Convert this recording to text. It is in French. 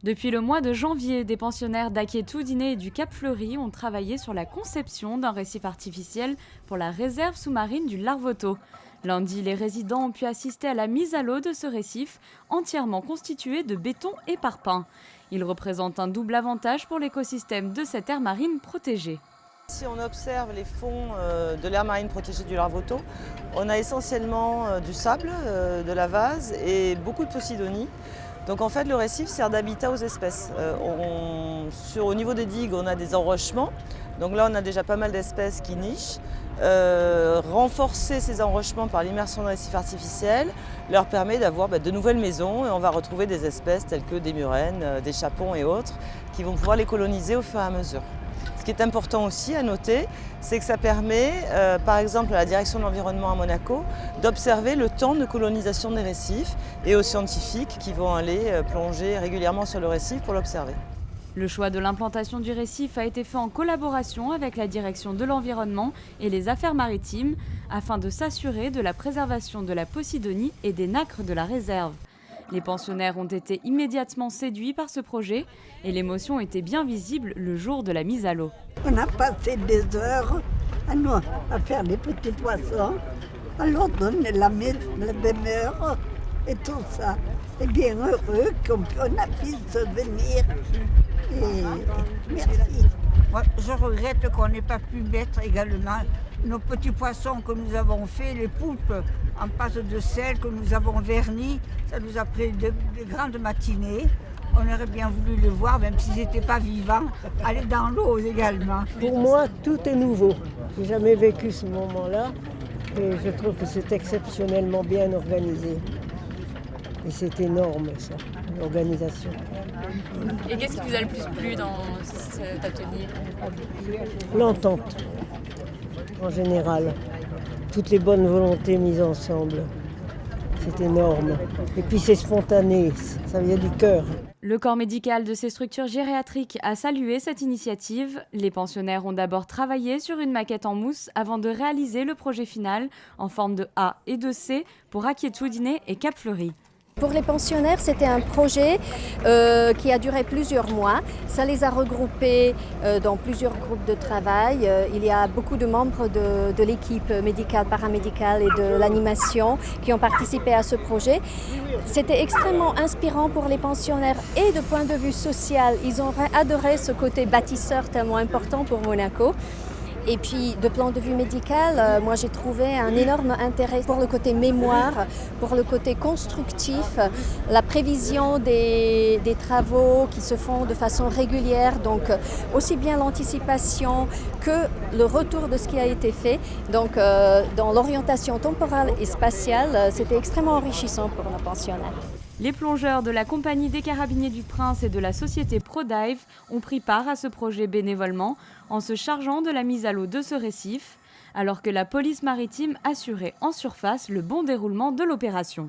Depuis le mois de janvier, des pensionnaires d'Akietou-Dinée et du Cap-Fleuri ont travaillé sur la conception d'un récif artificiel pour la réserve sous-marine du Larvoto. Lundi, les résidents ont pu assister à la mise à l'eau de ce récif, entièrement constitué de béton et parpaing. Il représente un double avantage pour l'écosystème de cette aire marine protégée. Si on observe les fonds de l'aire marine protégée du Larvoto, on a essentiellement du sable, de la vase et beaucoup de posidonie. Donc en fait le récif sert d'habitat aux espèces. Au niveau des digues on a des enrochements, donc là on a déjà pas mal d'espèces qui nichent. Renforcer ces enrochements par l'immersion de récifs artificiels leur permet d'avoir de nouvelles maisons et on va retrouver des espèces telles que des murènes, des chapons et autres qui vont pouvoir les coloniser au fur et à mesure. Ce qui est important aussi à noter, c'est que ça permet, par exemple à la direction de l'environnement à Monaco, d'observer le temps de colonisation des récifs et aux scientifiques qui vont aller plonger régulièrement sur le récif pour l'observer. Le choix de l'implantation du récif a été fait en collaboration avec la direction de l'environnement et les affaires maritimes afin de s'assurer de la préservation de la posidonie et des nacres de la réserve. Les pensionnaires ont été immédiatement séduits par ce projet et l'émotion était bien visible le jour de la mise à l'eau. On a passé des heures à faire les petits poissons, à leur donner la demeure et tout ça. Et bien heureux qu'on a pu se venir. Et merci. Moi, je regrette qu'on n'ait pas pu mettre également nos petits poissons que nous avons fait, les poulpes en pâte de sel que nous avons vernis. Ça nous a pris de grandes matinées. On aurait bien voulu les voir, même s'ils n'étaient pas vivants, aller dans l'eau également. Pour moi, tout est nouveau. Je n'ai jamais vécu ce moment-là et je trouve que c'est exceptionnellement bien organisé. Et c'est énorme, ça, l'organisation. Et qu'est-ce qui vous a le plus plu dans cet atelier ? L'entente, en général. Toutes les bonnes volontés mises ensemble. C'est énorme. Et puis c'est spontané, ça vient du cœur. Le corps médical de ces structures gériatriques a salué cette initiative. Les pensionnaires ont d'abord travaillé sur une maquette en mousse avant de réaliser le projet final en forme de A et de C pour Akietou-Dinée et Cap-Fleuri. Pour les pensionnaires, c'était un projet qui a duré plusieurs mois. Ça les a regroupés dans plusieurs groupes de travail. Il y a beaucoup de membres de l'équipe médicale, paramédicale et de l'animation qui ont participé à ce projet. C'était extrêmement inspirant pour les pensionnaires et de point de vue social. Ils ont adoré ce côté bâtisseur tellement important pour Monaco. Et puis, de plan de vue médical, moi j'ai trouvé un énorme intérêt pour le côté mémoire, pour le côté constructif, la prévision des travaux qui se font de façon régulière, donc aussi bien l'anticipation que le retour de ce qui a été fait. Donc, dans l'orientation temporelle et spatiale, c'était extrêmement enrichissant pour nos pensionnaires. Les plongeurs de la Compagnie des Carabiniers du Prince et de la société ProDive ont pris part à ce projet bénévolement en se chargeant de la mise à l'eau de ce récif, alors que la police maritime assurait en surface le bon déroulement de l'opération.